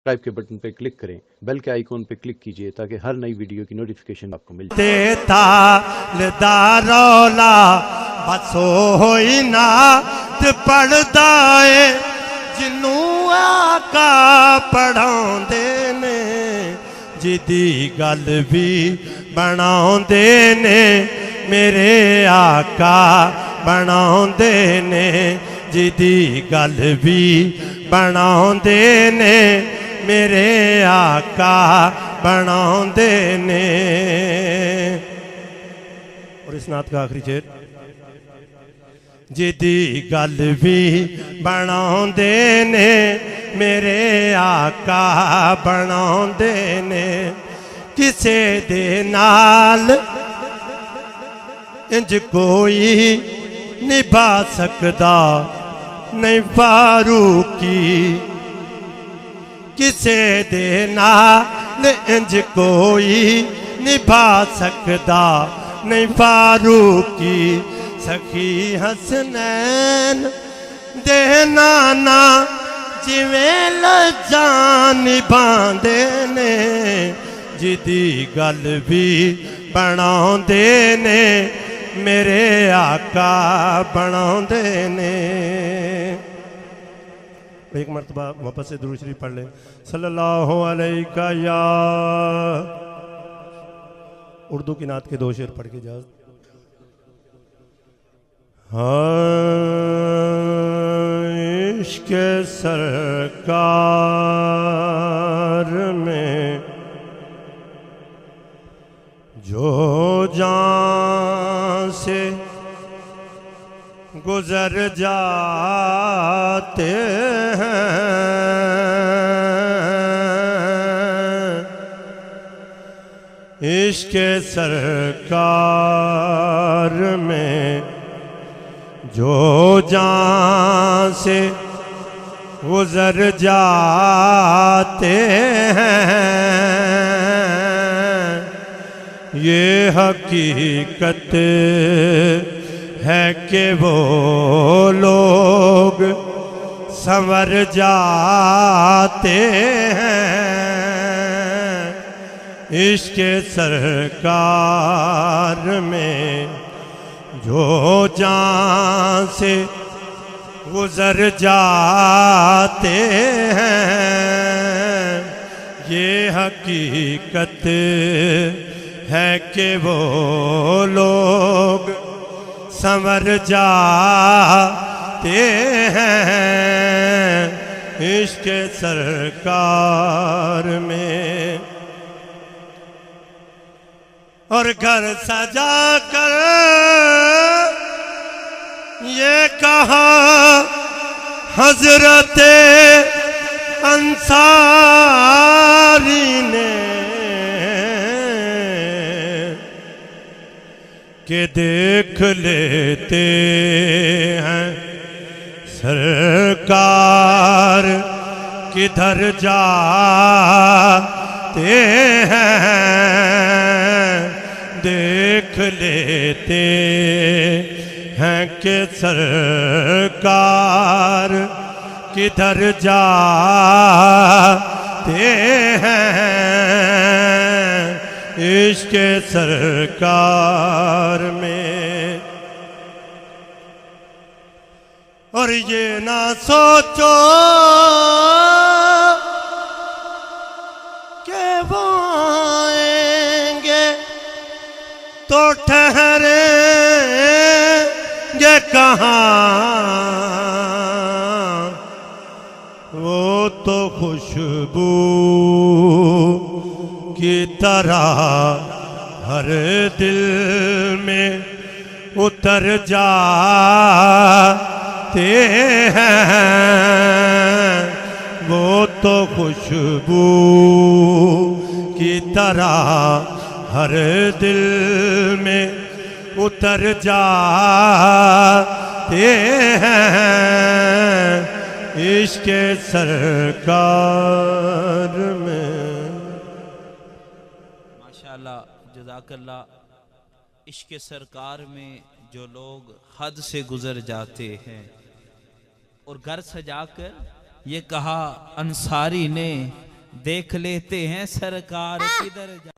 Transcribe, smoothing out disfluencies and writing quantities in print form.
Subscribe के button पे click करें, बेल के आइकॉन पे क्लिक कीजिए ताकि हर नई वीडियो की नोटिफिकेशन आपको मिल जाए। रौला बसो होई नात पढ़दा है जिन्नू आका पढ़ाउंदे ने जिदी गल भी बनाउंदे ने मेरे आका बनाउंदे ने जिदी गल भी बनाउंदे ने मेरे आका बनाउंदे ने। और इस नात का आखिरी शेर जिदी गल भी बनाउंदे ने मेरे आका बनाउंदे ने किसे दे नाल इंज कोई निभा सकदा नहीं फारूकी किसे दे नाल इंज कोई निभा सकदा नहीं फारूकी सखी हसनैन दे नाना जिवें लजान निभांदे ने जिदी गल भी बनाउंदे ने मेरे आका बनाउंदे ने। एक मरतबा वापस से दुरूद शरीफ पढ़ ले सल्लल्लाहु अलैका या। उर्दू की नात के दो शेर पढ़ के जा। इश्क़ सरकार में जो जान से गुजर जाते हैं इश्क़ सरकार में जो जान से गुजर जाते हैं ये हकीकत है कि वो लोग संवर जाते हैं इश्क़ सरकार में जो जान से गुजर जाते हैं ये हकीकत है कि वो लोग संवर जाते हैं इश्क़ सरकार में। और घर सजा कर ये कहा हजरत अंसारी ने कि देख लेते हैं सरकार किधर जाते हैं देख लेते हैं कि सरकार किधर जाते हैं इश्क़ सरकार में। और ये ना सोचो कि वो आएंगे तो ठहरेंगे कहाँ वो तो खुशबू की तरह हर दिल में उतर जाते हैं वो तो खुशबू की तरह हर दिल में उतर जाते हैं इश्क़ सरकार में। माशाअल्लाह जज़ाकल्लाह। इश्क़ सरकार में जो लोग हद से गुजर जाते हैं और घर सजाकर ये कहा अंसारी ने देख लेते हैं सरकार किधर जा